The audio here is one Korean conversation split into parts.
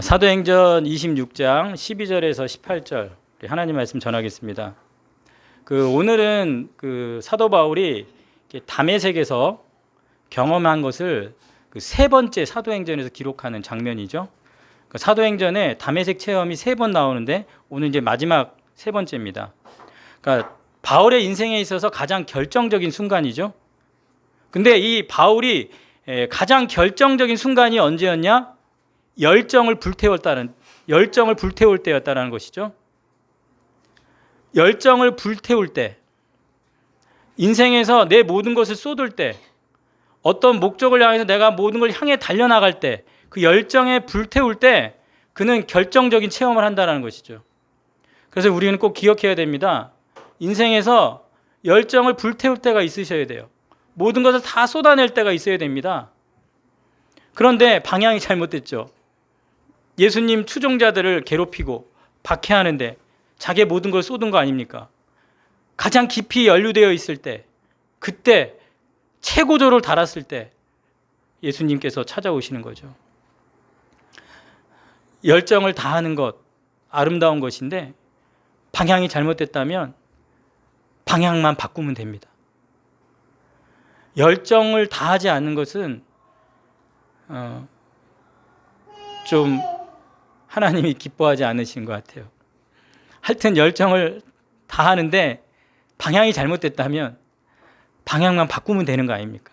사도행전 26장 12절에서 18절 하나님 말씀 전하겠습니다. 오늘은 사도 바울이 다메섹에서 경험한 것을 세 번째 사도행전에서 기록하는 장면이죠. 사도행전에 다메섹 체험이 3번 나오는데 오늘 이제 마지막 3번째입니다. 그러니까 바울의 인생에 있어서 가장 결정적인 순간이죠. 근데 이 바울이 가장 결정적인 순간이 언제였냐? 열정을 불태울 때였다는 것이죠. 열정을 불태울 때, 인생에서 내 모든 것을 쏟을 때, 어떤 목적을 향해서 내가 모든 걸 향해 달려나갈 때, 그 열정에 불태울 때 그는 결정적인 체험을 한다는 것이죠. 그래서 우리는 꼭 기억해야 됩니다. 인생에서 열정을 불태울 때가 있으셔야 돼요. 모든 것을 다 쏟아낼 때가 있어야 됩니다. 그런데 방향이 잘못됐죠. 예수님 추종자들을 괴롭히고 박해하는데 자기의 모든 걸 쏟은 거 아닙니까? 가장 깊이 연루되어 있을 때, 그때 최고조를 달았을 때 예수님께서 찾아오시는 거죠. 열정을 다하는 것, 아름다운 것인데 방향이 잘못됐다면 방향만 바꾸면 됩니다. 열정을 다하지 않는 것은 좀 하나님이 기뻐하지 않으신 것 같아요. 하여튼 열정을 다하는데 방향이 잘못됐다면 방향만 바꾸면 되는 거 아닙니까?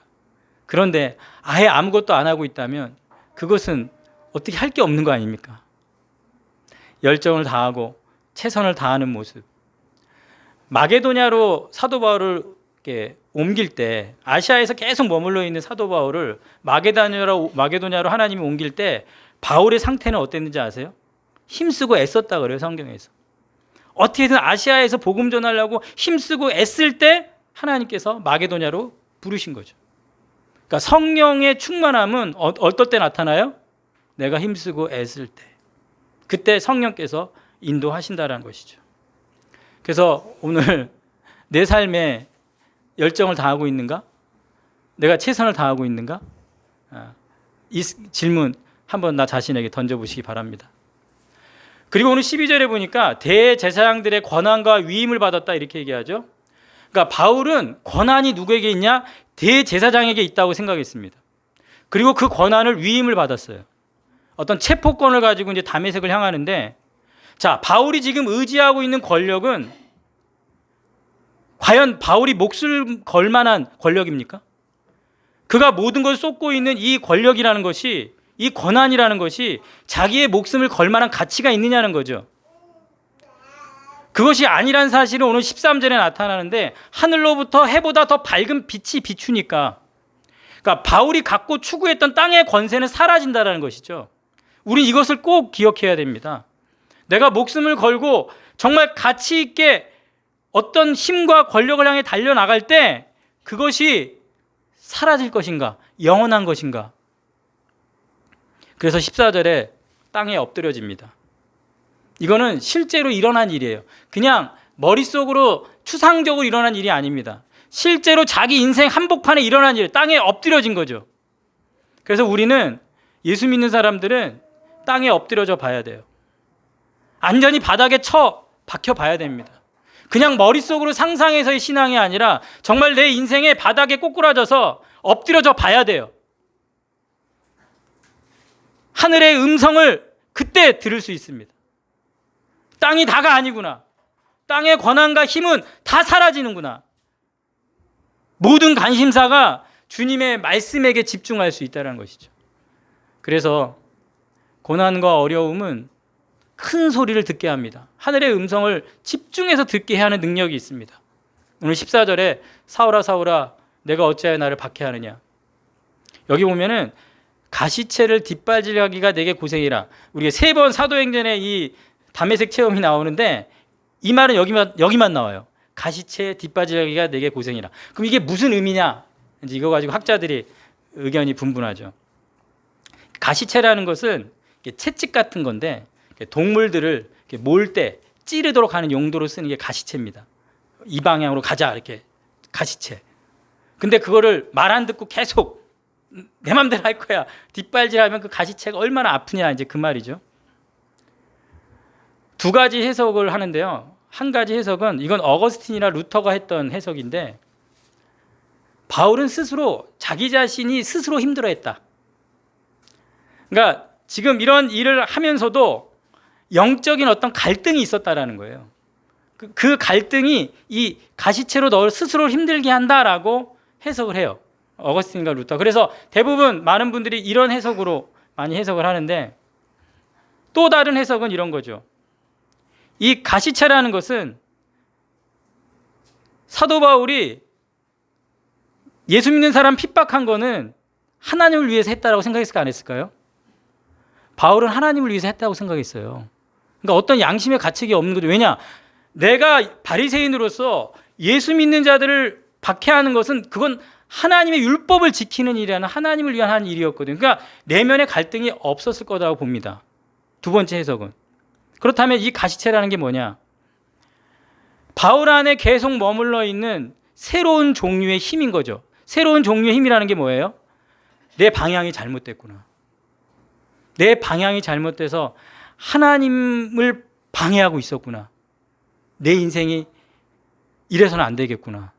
그런데 아예 아무것도 안 하고 있다면 그것은 어떻게 할 게 없는 거 아닙니까? 열정을 다하고 최선을 다하는 모습. 마게도냐로 사도 바울을 옮길 때, 아시아에서 계속 머물러 있는 사도 바울을 마게도냐로 하나님이 옮길 때 바울의 상태는 어땠는지 아세요? 힘쓰고 애썼다 그래요, 성경에서. 어떻게든 아시아에서 복음 전하려고 힘쓰고 애쓸 때 하나님께서 마게도냐로 부르신 거죠. 그러니까 성령의 충만함은 어떨 때 나타나요? 내가 힘쓰고 애쓸 때. 그때 성령께서 인도하신다는 것이죠. 그래서 오늘 내 삶에 열정을 다하고 있는가? 내가 최선을 다하고 있는가? 이 질문 한번 나 자신에게 던져보시기 바랍니다. 그리고 오늘 12절에 보니까 대제사장들의 권한과 위임을 받았다 이렇게 얘기하죠. 그러니까 바울은 권한이 누구에게 있냐? 대제사장에게 있다고 생각했습니다. 그리고 그 권한을 위임을 받았어요. 어떤 체포권을 가지고 이제 다메섹을 향하는데, 자, 바울이 지금 의지하고 있는 권력은 과연 바울이 몫을 걸 만한 권력입니까? 그가 모든 걸 쏟고 있는 이 권력이라는 것이, 이 권한이라는 것이 자기의 목숨을 걸 만한 가치가 있느냐는 거죠. 그것이 아니란 사실은 오늘 13절에 나타나는데, 하늘로부터 해보다 더 밝은 빛이 비추니까, 그러니까 바울이 갖고 추구했던 땅의 권세는 사라진다는 것이죠. 우린 이것을 꼭 기억해야 됩니다. 내가 목숨을 걸고 정말 가치 있게 어떤 힘과 권력을 향해 달려나갈 때 그것이 사라질 것인가, 영원한 것인가. 그래서 14절에 땅에 엎드려집니다. 이거는 실제로 일어난 일이에요. 그냥 머릿속으로 추상적으로 일어난 일이 아닙니다. 실제로 자기 인생 한복판에 일어난 일, 땅에 엎드려진 거죠. 그래서 우리는, 예수 믿는 사람들은 땅에 엎드려져 봐야 돼요. 안전히 바닥에 박혀 봐야 됩니다. 그냥 머릿속으로 상상해서의 신앙이 아니라 정말 내 인생의 바닥에 꼬꾸라져서 엎드려져 봐야 돼요. 하늘의 음성을 그때 들을 수 있습니다. 땅이 다가 아니구나. 땅의 권한과 힘은 다 사라지는구나. 모든 관심사가 주님의 말씀에게 집중할 수 있다는 것이죠. 그래서 고난과 어려움은 큰 소리를 듣게 합니다. 하늘의 음성을 집중해서 듣게 하는 능력이 있습니다. 오늘 14절에 사울아 사울아 내가 어찌하여 나를 박해하느냐. 여기 보면은 가시채를 뒷발질하기가 내게 고생이라. 우리가 3번 사도행전에 이 다메섹 체험이 나오는데 이 말은 여기만 나와요. 가시채 뒷발질하기가 내게 고생이라. 그럼 이게 무슨 의미냐? 이제 이거 가지고 학자들이 의견이 분분하죠. 가시채라는 것은 채찍 같은 건데 동물들을 몰 때 찌르도록 하는 용도로 쓰는 게 가시채입니다. 이 방향으로 가자, 이렇게 가시채. 근데 그거를 말 안 듣고 계속 내 맘대로 할 거야, 뒷발질하면 그 가시채가 얼마나 아프냐, 이제 그 말이죠. 두 가지 해석을 하는데요. 한 가지 해석은 이건 어거스틴이나 루터가 했던 해석인데 바울은 스스로 자기 자신이 스스로 힘들어했다. 그러니까 지금 이런 일을 하면서도 영적인 어떤 갈등이 있었다라는 거예요. 그 갈등이 이 가시체로 너를 스스로 힘들게 한다라고 해석을 해요. 어거스틴과 루터. 그래서 대부분 많은 분들이 이런 해석으로 많이 해석을 하는데 또 다른 해석은 이런 거죠. 이 가시체라는 것은 사도 바울이 예수 믿는 사람 핍박한 거는 하나님을 위해서 했다라고 생각했을까 안 했을까요? 바울은 하나님을 위해서 했다고 생각했어요. 그러니까 어떤 양심의 가책이 없는 거죠. 왜냐? 내가 바리새인으로서 예수 믿는 자들을 박해하는 것은 그건 하나님의 율법을 지키는 일이라는 하나님을 위한 한 일이었거든요. 그러니까 내면의 갈등이 없었을 거라고 봅니다. 두 번째 해석은. 그렇다면 이 가시체라는 게 뭐냐? 바울 안에 계속 머물러 있는 새로운 종류의 힘인 거죠. 새로운 종류의 힘이라는 게 뭐예요? 내 방향이 잘못됐구나. 내 방향이 잘못돼서 하나님을 방해하고 있었구나. 내 인생이 이래서는 안 되겠구나.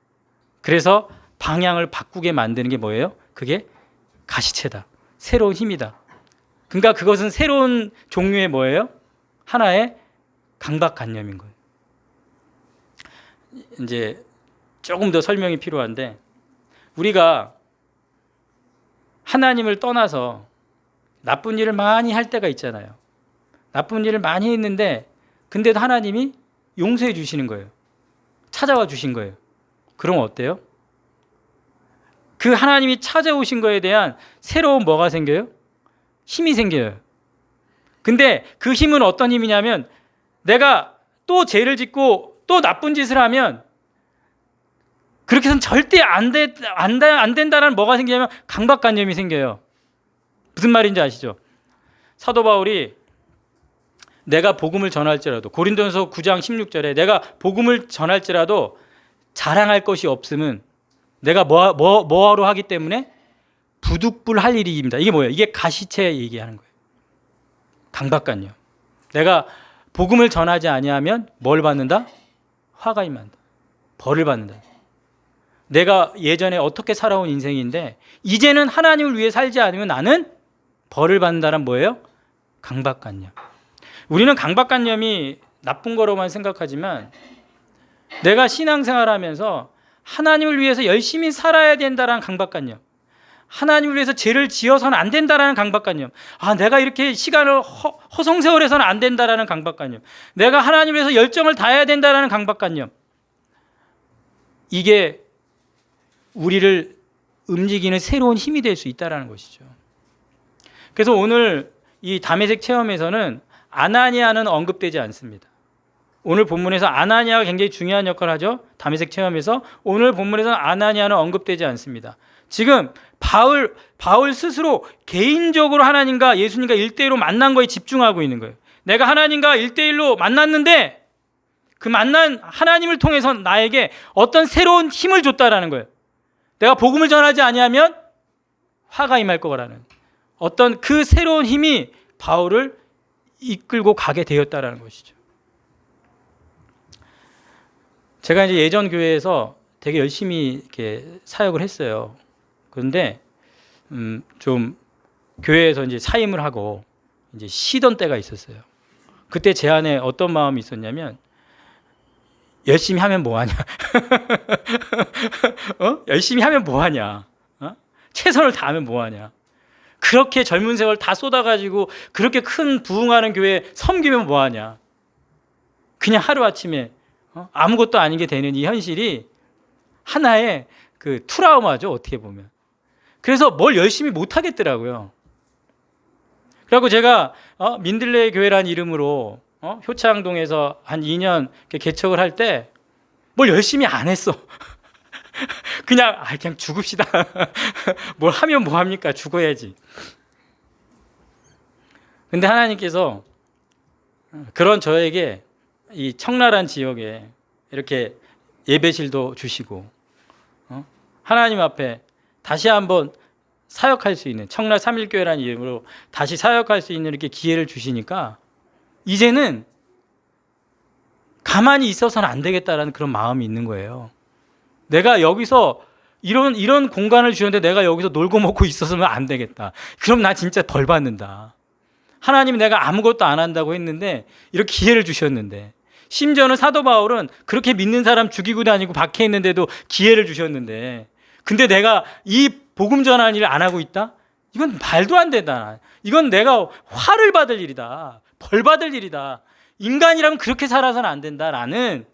그래서 방향을 바꾸게 만드는 게 뭐예요? 그게 가시체다. 새로운 힘이다. 그러니까 그것은 새로운 종류의 뭐예요? 하나의 강박관념인 거예요. 이제 조금 더 설명이 필요한데 우리가 하나님을 떠나서 나쁜 일을 많이 할 때가 있잖아요. 나쁜 일을 많이 했는데 근데도 하나님이 용서해 주시는 거예요. 찾아와 주신 거예요. 그럼 어때요? 그 하나님이 찾아오신 거에 대한 새로운 뭐가 생겨요? 힘이 생겨요. 근데 그 힘은 어떤 힘이냐면 내가 또 죄를 짓고 또 나쁜 짓을 하면 그렇게 해서는 절대 안 된다는 뭐가 생기냐면 강박관념이 생겨요. 무슨 말인지 아시죠? 사도 바울이 내가 복음을 전할지라도 고린도전서 9장 16절에 내가 복음을 전할지라도 자랑할 것이 없음은 내가 뭐하러 하기 때문에 부득불할 일입니다. 이게 뭐예요? 이게 가시체 얘기하는 거예요. 강박관념. 내가 복음을 전하지 아니하면 뭘 받는다? 화가 임한다. 벌을 받는다. 내가 예전에 어떻게 살아온 인생인데 이제는 하나님을 위해 살지 않으면 나는 벌을 받는다란 뭐예요? 강박관념. 우리는 강박관념이 나쁜 거로만 생각하지만 내가 신앙생활하면서 하나님을 위해서 열심히 살아야 된다라는 강박관념, 하나님을 위해서 죄를 지어서는 안 된다라는 강박관념, 내가 이렇게 시간을 허송세월해서는 안 된다라는 강박관념, 내가 하나님을 위해서 열정을 다해야 된다라는 강박관념, 이게 우리를 움직이는 새로운 힘이 될 수 있다는 것이죠. 그래서 오늘 이 다메섹 체험에서는 아나니아는 언급되지 않습니다. 오늘 본문에서 아나니아가 굉장히 중요한 역할을 하죠. 다메섹 체험에서 오늘 본문에서는 아나니아는 언급되지 않습니다. 지금 바울 스스로 개인적으로 하나님과 예수님과 1대1로 만난 거에 집중하고 있는 거예요. 내가 하나님과 1대1로 만났는데 그 만난 하나님을 통해서 나에게 어떤 새로운 힘을 줬다라는 거예요. 내가 복음을 전하지 아니하면 화가 임할 거라는 어떤 그 새로운 힘이 바울을 이끌고 가게 되었다라는 것이죠. 제가 이제 예전 교회에서 되게 열심히 이렇게 사역을 했어요. 그런데 좀 교회에서 이제 사임을 하고 이제 쉬던 때가 있었어요. 그때 제 안에 어떤 마음이 있었냐면 열심히 하면 뭐하냐? 열심히 하면 뭐하냐? 최선을 다하면 뭐하냐? 그렇게 젊은 세월 다 쏟아가지고 그렇게 큰 부흥하는 교회 섬기면 뭐하냐? 그냥 하루아침에 아무것도 아닌 게 되는 이 현실이 하나의 그 트라우마죠, 어떻게 보면. 그래서 뭘 열심히 못 하겠더라고요. 그리고 제가 민들레 교회라는 이름으로 효창동에서 한 2년 개척을 할 때 뭘 열심히 안 했어. 그냥 죽읍시다. 뭘 하면 뭐 합니까? 죽어야지. 근데 하나님께서 그런 저에게 이 청나란 지역에 이렇게 예배실도 주시고 하나님 앞에 다시 한번 사역할 수 있는 청라 3.1교회라는 이름으로 다시 사역할 수 있는 이렇게 기회를 주시니까 이제는 가만히 있어서는 안 되겠다라는 그런 마음이 있는 거예요. 내가 여기서 이런 공간을 주셨는데 내가 여기서 놀고 먹고 있었으면 안 되겠다. 그럼 나 진짜 벌 받는다. 하나님이 내가 아무것도 안 한다고 했는데 이렇게 기회를 주셨는데, 심지어는 사도 바울은 그렇게 믿는 사람 죽이고 다니고 박해 있는데도 기회를 주셨는데, 근데 내가 이 복음 전하는 일을 안 하고 있다? 이건 말도 안 된다. 이건 내가 화를 받을 일이다. 벌 받을 일이다. 인간이라면 그렇게 살아서는 안 된다라는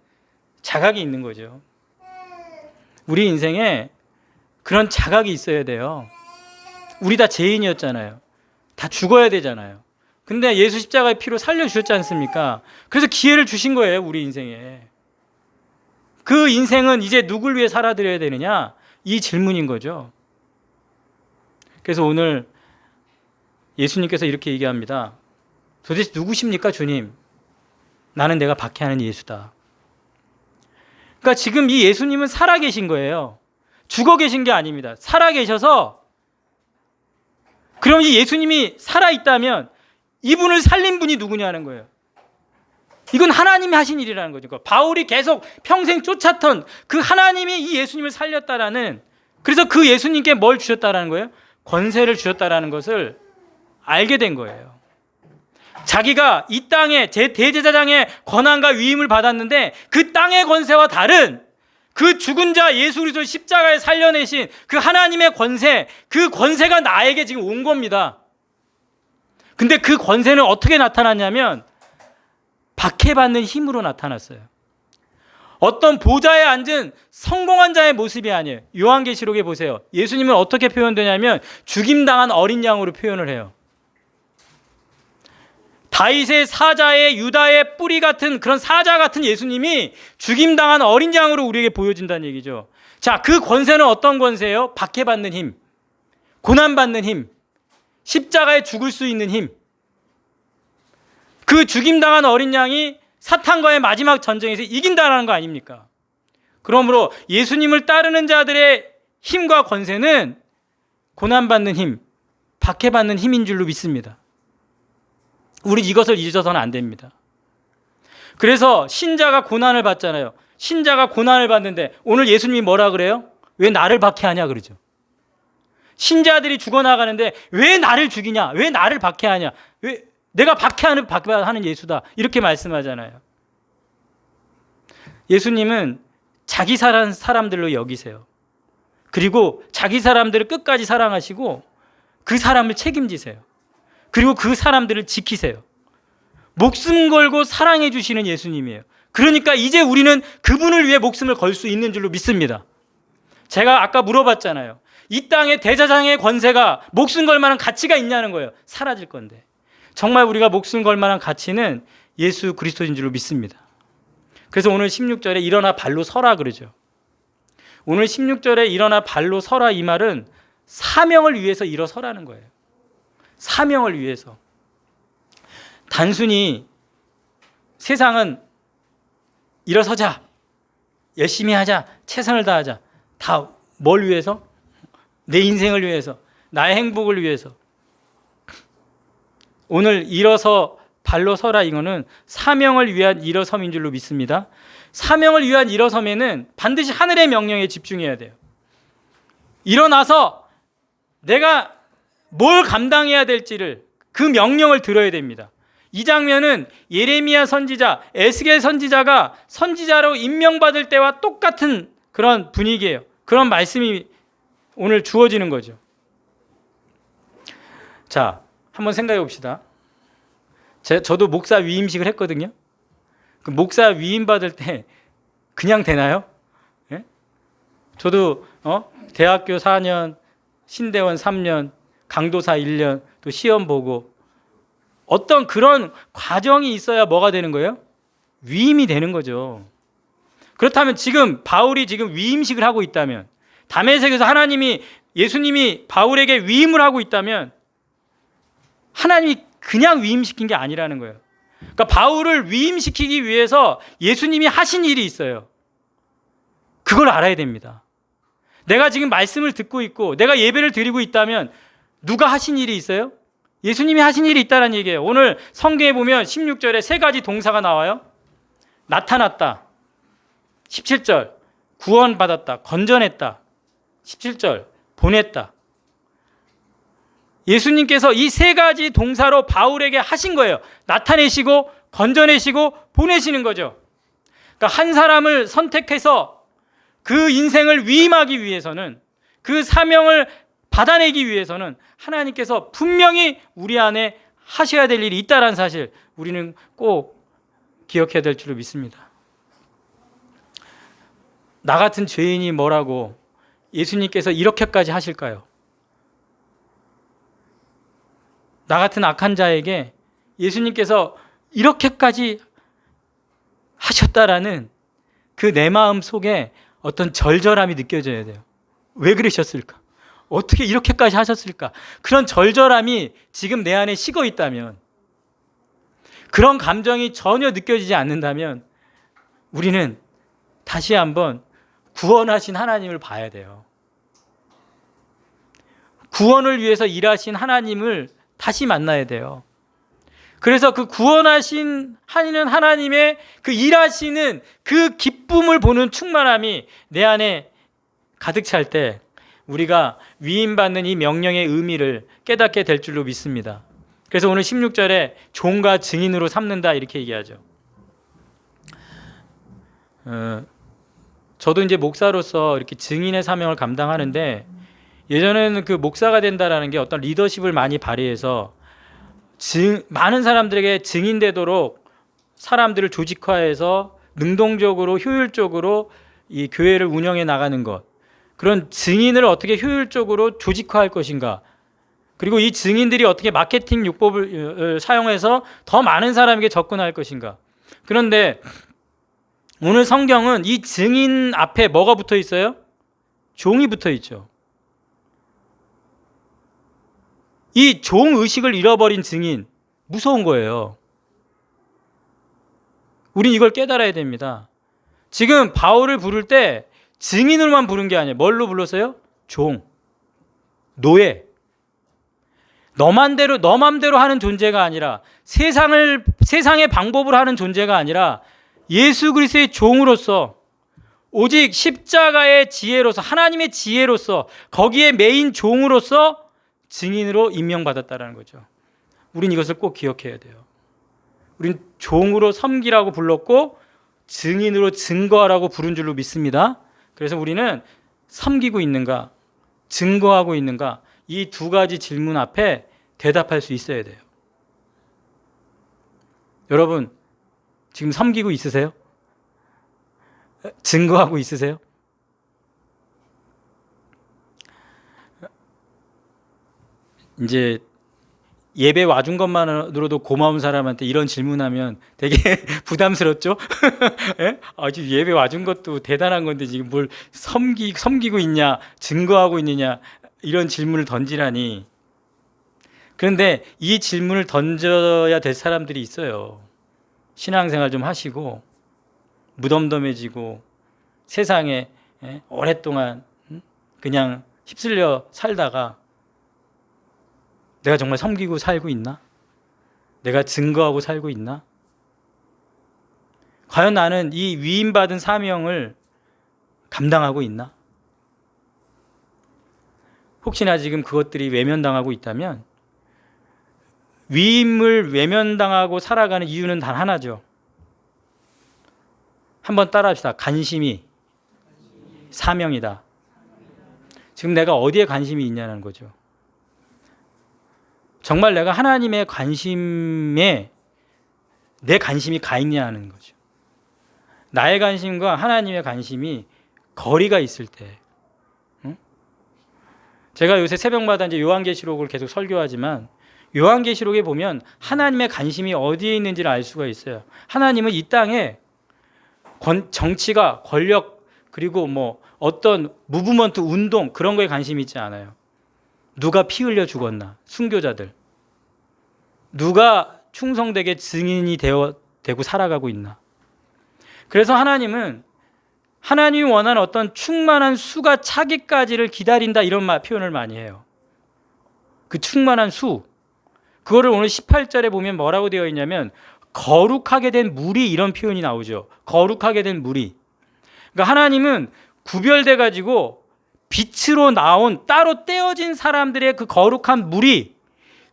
자각이 있는 거죠. 우리 인생에 그런 자각이 있어야 돼요. 우리 다 죄인이었잖아요. 다 죽어야 되잖아요. 근데 예수 십자가의 피로 살려주셨지 않습니까? 그래서 기회를 주신 거예요, 우리 인생에. 그 인생은 이제 누굴 위해 살아드려야 되느냐? 이 질문인 거죠. 그래서 오늘 예수님께서 이렇게 얘기합니다. 도대체 누구십니까, 주님? 나는 내가 박해하는 예수다. 그러니까 지금 이 예수님은 살아계신 거예요. 죽어 계신 게 아닙니다. 살아계셔서, 그럼 이 예수님이 살아있다면 이분을 살린 분이 누구냐는 거예요. 이건 하나님이 하신 일이라는 거죠. 바울이 계속 평생 쫓았던 그 하나님이 이 예수님을 살렸다라는, 그래서 그 예수님께 뭘 주셨다라는 거예요? 권세를 주셨다라는 것을 알게 된 거예요. 자기가 이 땅에 대제사장의 권한과 위임을 받았는데 그 땅의 권세와 다른 그 죽은 자 예수 그리스도 십자가에 살려내신 그 하나님의 권세, 그 권세가 나에게 지금 온 겁니다. 근데 그 권세는 어떻게 나타났냐면 박해받는 힘으로 나타났어요. 어떤 보좌에 앉은 성공한 자의 모습이 아니에요. 요한계시록에 보세요. 예수님은 어떻게 표현되냐면 죽임당한 어린 양으로 표현을 해요. 다윗의 사자의 유다의 뿌리 같은 그런 사자 같은 예수님이 죽임당한 어린 양으로 우리에게 보여진다는 얘기죠. 자, 그 권세는 어떤 권세예요? 박해받는 힘, 고난받는 힘, 십자가에 죽을 수 있는 힘. 그 죽임당한 어린 양이 사탄과의 마지막 전쟁에서 이긴다라는 거 아닙니까? 그러므로 예수님을 따르는 자들의 힘과 권세는 고난받는 힘, 박해받는 힘인 줄로 믿습니다. 우리 이것을 잊어서는 안 됩니다. 그래서 신자가 고난을 받잖아요. 신자가 고난을 받는데 오늘 예수님이 뭐라 그래요? 왜 나를 박해하냐 그러죠. 신자들이 죽어나가는데 왜 나를 죽이냐? 왜 나를 박해하냐? 왜 내가 박해하는 예수다. 이렇게 말씀하잖아요. 예수님은 자기 사람들로 여기세요. 그리고 자기 사람들을 끝까지 사랑하시고 그 사람을 책임지세요. 그리고 그 사람들을 지키세요. 목숨 걸고 사랑해 주시는 예수님이에요. 그러니까 이제 우리는 그분을 위해 목숨을 걸 수 있는 줄로 믿습니다. 제가 아까 물어봤잖아요. 이 땅에 대제사장의 권세가 목숨 걸 만한 가치가 있냐는 거예요. 사라질 건데. 정말 우리가 목숨 걸 만한 가치는 예수 그리스도인 줄로 믿습니다. 그래서 오늘 16절에 일어나 발로 서라 그러죠. 오늘 16절에 일어나 발로 서라 이 말은 사명을 위해서 일어서라는 거예요. 사명을 위해서. 단순히 세상은 일어서자, 열심히 하자, 최선을 다하자. 다 뭘 위해서? 내 인생을 위해서, 나의 행복을 위해서. 오늘 일어서 발로 서라 이거는 사명을 위한 일어섬인 줄로 믿습니다. 사명을 위한 일어섬에는 반드시 하늘의 명령에 집중해야 돼요. 일어나서 내가 뭘 감당해야 될지를 그 명령을 들어야 됩니다. 이 장면은 예레미야 선지자, 에스겔 선지자가 선지자로 임명받을 때와 똑같은 그런 분위기예요. 그런 말씀이 오늘 주어지는 거죠. 자, 한번 생각해 봅시다. 저도 목사 위임식을 했거든요. 그 목사 위임 받을 때 그냥 되나요? 예? 저도 대학교 4년, 신대원 3년, 강도사 1년, 또 시험 보고 어떤 그런 과정이 있어야 뭐가 되는 거예요? 위임이 되는 거죠. 그렇다면 지금 바울이 지금 위임식을 하고 있다면, 다메섹에서 예수님이 바울에게 위임을 하고 있다면 하나님이 그냥 위임시킨 게 아니라는 거예요. 그러니까 바울을 위임시키기 위해서 예수님이 하신 일이 있어요. 그걸 알아야 됩니다. 내가 지금 말씀을 듣고 있고 내가 예배를 드리고 있다면 누가 하신 일이 있어요? 예수님이 하신 일이 있다는 얘기예요. 오늘 성경에 보면 16절에 세 가지 동사가 나와요. 나타났다. 17절 구원받았다. 건져냈다. 17절 보냈다. 예수님께서 이 세 가지 동사로 바울에게 하신 거예요. 나타내시고 건져내시고 보내시는 거죠. 그러니까 한 사람을 선택해서 그 인생을 위임하기 위해서는, 그 사명을 받아내기 위해서는 하나님께서 분명히 우리 안에 하셔야 될 일이 있다는 사실 우리는 꼭 기억해야 될 줄로 믿습니다. 나 같은 죄인이 뭐라고 예수님께서 이렇게까지 하실까요? 나 같은 악한 자에게 예수님께서 이렇게까지 하셨다라는 그 내 마음 속에 어떤 절절함이 느껴져야 돼요. 왜 그러셨을까? 어떻게 이렇게까지 하셨을까? 그런 절절함이 지금 내 안에 식어 있다면, 그런 감정이 전혀 느껴지지 않는다면 우리는 다시 한번 구원하신 하나님을 봐야 돼요. 구원을 위해서 일하신 하나님을 다시 만나야 돼요. 그래서 그 구원하신 하나님의 그 일하시는 그 기쁨을 보는 충만함이 내 안에 가득 찰 때 우리가 위임받는 이 명령의 의미를 깨닫게 될 줄로 믿습니다. 그래서 오늘 16절에 종과 증인으로 삼는다 이렇게 얘기하죠. 저도 이제 목사로서 이렇게 증인의 사명을 감당하는데, 예전에는 그 목사가 된다라는 게 어떤 리더십을 많이 발휘해서 많은 사람들에게 증인되도록 사람들을 조직화해서 능동적으로 효율적으로 이 교회를 운영해 나가는 것, 그런 증인을 어떻게 효율적으로 조직화할 것인가, 그리고 이 증인들이 어떻게 마케팅 요법을 사용해서 더 많은 사람에게 접근할 것인가. 그런데 오늘 성경은 이 증인 앞에 뭐가 붙어 있어요? 종이 붙어 있죠. 이 종의식을 잃어버린 증인, 무서운 거예요. 우린 이걸 깨달아야 됩니다. 지금 바울을 부를 때 증인으로만 부른 게 아니에요. 뭘로 불렀어요? 종, 노예. 너 맘대로 하는 존재가 아니라, 세상의 방법으로 하는 존재가 아니라 예수 그리스도의 종으로서, 오직 십자가의 지혜로서, 하나님의 지혜로서, 거기에 메인 종으로서 증인으로 임명받았다는 거죠. 우린 이것을 꼭 기억해야 돼요. 우린 종으로 섬기라고 불렀고 증인으로 증거하라고 부른 줄로 믿습니다. 그래서 우리는 섬기고 있는가, 증거하고 있는가, 이 두 가지 질문 앞에 대답할 수 있어야 돼요. 여러분, 지금 섬기고 있으세요? 증거하고 있으세요? 이제 예배 와준 것만으로도 고마운 사람한테 이런 질문하면 되게 부담스럽죠? 예? 지금 예배 와준 것도 대단한 건데 지금 뭘 섬기고 있냐, 증거하고 있느냐, 이런 질문을 던지라니. 그런데 이 질문을 던져야 될 사람들이 있어요. 신앙생활 좀 하시고 무덤덤해지고 세상에 오랫동안 그냥 휩쓸려 살다가 내가 정말 섬기고 살고 있나? 내가 증거하고 살고 있나? 과연 나는 이 위임받은 사명을 감당하고 있나? 혹시나 지금 그것들이 외면당하고 있다면, 위임을 외면당하고 살아가는 이유는 단 하나죠. 한번 따라합시다. 관심이 사명이다. 지금 내가 어디에 관심이 있냐는 거죠. 정말 내가 하나님의 관심에 내 관심이 가 있냐는 거죠. 나의 관심과 하나님의 관심이 거리가 있을 때, 제가 요새 새벽마다 이제 요한계시록을 계속 설교하지만, 요한계시록에 보면 하나님의 관심이 어디에 있는지를 알 수가 있어요. 하나님은 이 땅에 정치가, 권력, 그리고 뭐 어떤 무브먼트, 운동, 그런 거에 관심이 있지 않아요. 누가 피 흘려 죽었나? 순교자들. 누가 충성되게 증인이 되고 살아가고 있나? 그래서 하나님은 하나님이 원하는 어떤 충만한 수가 차기까지를 기다린다, 이런 표현을 많이 해요. 그 충만한 수, 그거를 오늘 18절에 보면 뭐라고 되어 있냐면 거룩하게 된 무리, 이런 표현이 나오죠. 거룩하게 된 무리. 그러니까 하나님은 구별돼 가지고 빛으로 나온 따로 떼어진 사람들의 그 거룩한 무리,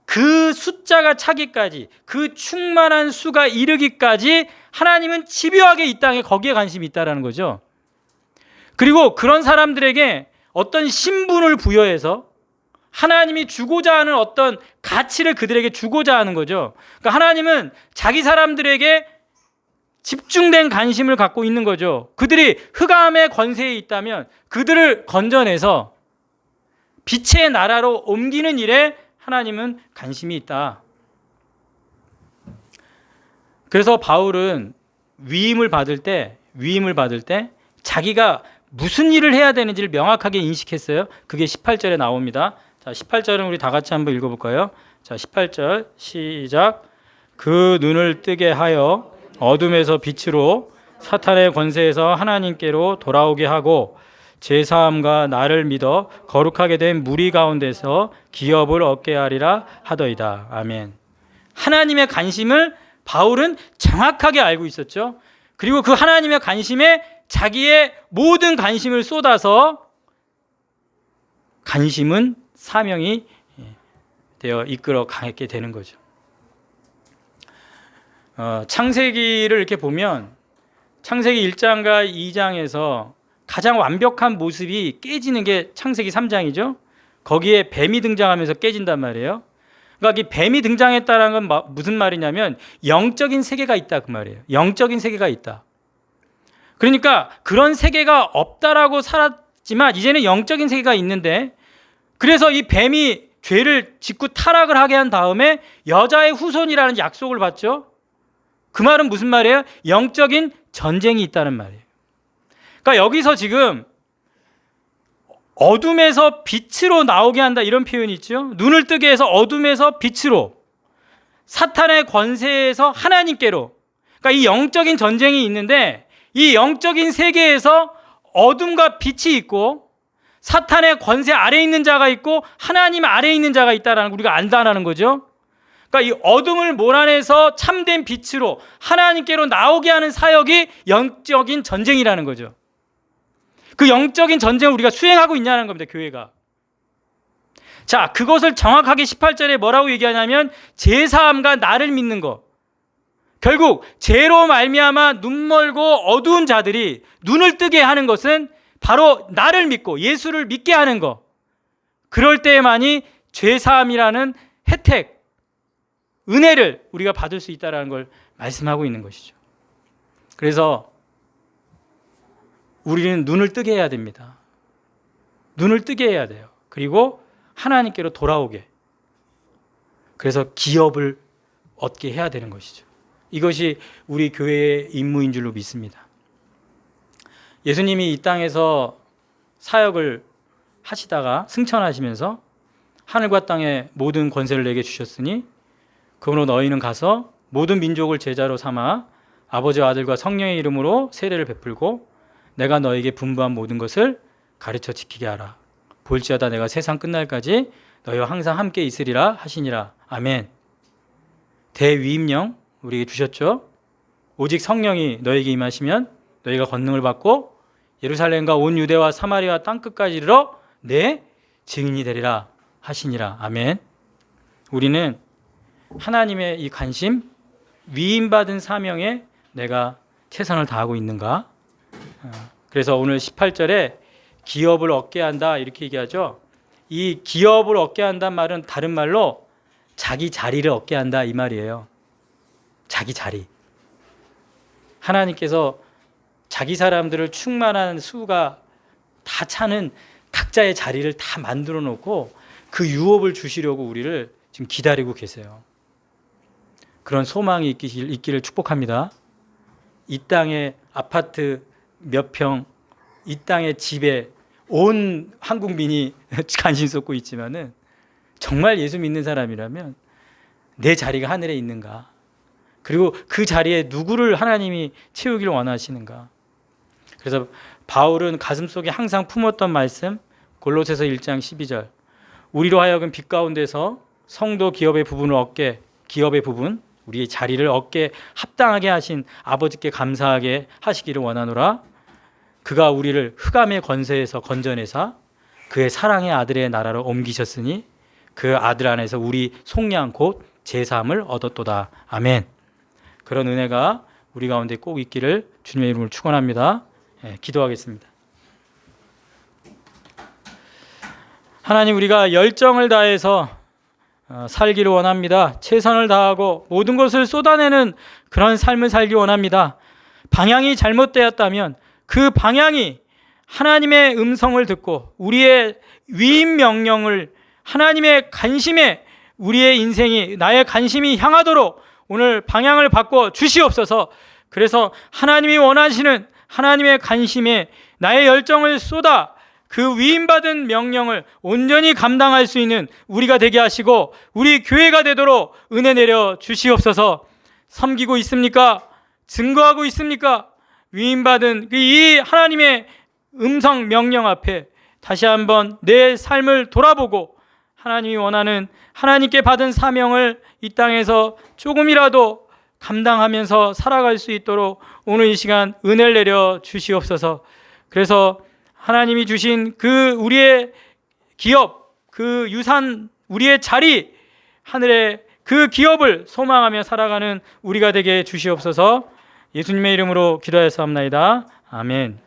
그 숫자가 차기까지, 그 충만한 수가 이르기까지 하나님은 집요하게 이 땅에 거기에 관심이 있다라는 거죠. 그리고 그런 사람들에게 어떤 신분을 부여해서 하나님이 주고자 하는 어떤 가치를 그들에게 주고자 하는 거죠. 그러니까 하나님은 자기 사람들에게 집중된 관심을 갖고 있는 거죠. 그들이 흑암의 권세에 있다면 그들을 건져내서 빛의 나라로 옮기는 일에 하나님은 관심이 있다. 그래서 바울은 위임을 받을 때 자기가 무슨 일을 해야 되는지를 명확하게 인식했어요. 그게 18절에 나옵니다. 자, 18절은 우리 다 같이 한번 읽어볼까요? 자, 18절 시작. 그 눈을 뜨게 하여 어둠에서 빛으로, 사탄의 권세에서 하나님께로 돌아오게 하고, 제사함과 나를 믿어 거룩하게 된 무리 가운데서 기업을 얻게 하리라 하더이다. 아멘. 하나님의 관심을 바울은 정확하게 알고 있었죠. 그리고 그 하나님의 관심에 자기의 모든 관심을 쏟아서 관심은 사명이 되어 이끌어 가게 되는 거죠. 창세기를 이렇게 보면 창세기 1장과 2장에서 가장 완벽한 모습이 깨지는 게 창세기 3장이죠. 거기에 뱀이 등장하면서 깨진단 말이에요. 그러니까 이 뱀이 등장했다는 건 무슨 말이냐면 영적인 세계가 있다 그 말이에요. 영적인 세계가 있다. 그러니까 그런 세계가 없다라고 살았지만 이제는 영적인 세계가 있는데, 그래서 이 뱀이 죄를 짓고 타락을 하게 한 다음에 여자의 후손이라는 약속을 받죠. 그 말은 무슨 말이에요? 영적인 전쟁이 있다는 말이에요. 그러니까 여기서 지금 어둠에서 빛으로 나오게 한다 이런 표현이 있죠. 눈을 뜨게 해서 어둠에서 빛으로, 사탄의 권세에서 하나님께로. 그러니까 이 영적인 전쟁이 있는데 이 영적인 세계에서 어둠과 빛이 있고 사탄의 권세 아래에 있는 자가 있고 하나님 아래에 있는 자가 있다는 걸 우리가 안다라는 거죠. 그러니까 이 어둠을 몰아내서 참된 빛으로 하나님께로 나오게 하는 사역이 영적인 전쟁이라는 거죠. 그 영적인 전쟁을 우리가 수행하고 있냐는 겁니다, 교회가. 자, 그것을 정확하게 18절에 뭐라고 얘기하냐면 제사함과 나를 믿는 것. 결국 죄로 말미암아 눈멀고 어두운 자들이 눈을 뜨게 하는 것은 바로 나를 믿고 예수를 믿게 하는 것. 그럴 때에만이 죄사함이라는 혜택, 은혜를 우리가 받을 수 있다는 걸 말씀하고 있는 것이죠. 그래서 우리는 눈을 뜨게 해야 됩니다. 눈을 뜨게 해야 돼요. 그리고 하나님께로 돌아오게. 그래서 기업을 얻게 해야 되는 것이죠. 이것이 우리 교회의 임무인 줄로 믿습니다. 예수님이 이 땅에서 사역을 하시다가 승천하시면서 하늘과 땅의 모든 권세를 내게 주셨으니 그러므로 너희는 가서 모든 민족을 제자로 삼아 아버지와 아들과 성령의 이름으로 세례를 베풀고 내가 너에게 분부한 모든 것을 가르쳐 지키게 하라. 볼지어다 내가 세상 끝날까지 너희와 항상 함께 있으리라 하시니라. 아멘. 대위임령 우리에게 주셨죠. 오직 성령이 너에게 임하시면 너희가 권능을 받고 예루살렘과 온 유대와 사마리아 땅끝까지 이르러 내 증인이 되리라 하시니라. 아멘. 우리는 하나님의 이 관심, 위임받은 사명에 내가 최선을 다하고 있는가? 그래서 오늘 18절에 기업을 얻게 한다 이렇게 얘기하죠. 이 기업을 얻게 한다는 말은 다른 말로 자기 자리를 얻게 한다 이 말이에요. 자기 자리. 하나님께서 자기 사람들을 충만한 수가 다 차는 각자의 자리를 다 만들어 놓고 그 유업을 주시려고 우리를 지금 기다리고 계세요. 그런 소망이 있기를 축복합니다. 이 땅에 아파트 몇 평, 이 땅의 집에 온 한국민이 관심 쏟고 있지만은 정말 예수 믿는 사람이라면 내 자리가 하늘에 있는가? 그리고 그 자리에 누구를 하나님이 채우기를 원하시는가? 그래서 바울은 가슴속에 항상 품었던 말씀 골로새서 1장 12절 우리로 하여금 빛 가운데서 성도 기업의 부분을 얻게 기업의 부분 우리의 자리를 얻게 합당하게 하신 아버지께 감사하게 하시기를 원하노라. 그가 우리를 흑암의 권세에서 건져내사 그의 사랑의 아들의 나라로 옮기셨으니 그 아들 안에서 우리 속량 곧 제사함을 얻었도다. 아멘. 그런 은혜가 우리 가운데 꼭 있기를 주님의 이름으로 축원합니다. 기도하겠습니다. 하나님, 우리가 열정을 다해서 살기를 원합니다. 최선을 다하고 모든 것을 쏟아내는 그런 삶을 살기 원합니다. 방향이 잘못되었다면 그 방향이 하나님의 음성을 듣고 우리의 위임 명령을 하나님의 관심에 우리의 인생이 나의 관심이 향하도록 오늘 방향을 바꿔 주시옵소서. 그래서 하나님이 원하시는 하나님의 관심에 나의 열정을 쏟아 그 위임받은 명령을 온전히 감당할 수 있는 우리가 되게 하시고 우리 교회가 되도록 은혜 내려 주시옵소서. 섬기고 있습니까? 증거하고 있습니까? 위임받은 이 하나님의 음성 명령 앞에 다시 한번 내 삶을 돌아보고 하나님이 원하는 하나님께 받은 사명을 이 땅에서 조금이라도 감당하면서 살아갈 수 있도록 오늘 이 시간 은혜를 내려 주시옵소서. 그래서 하나님이 주신 그 우리의 기업, 그 유산, 우리의 자리, 하늘의 그 기업을 소망하며 살아가는 우리가 되게 주시옵소서. 예수님의 이름으로 기도하였사옵나이다. 아멘.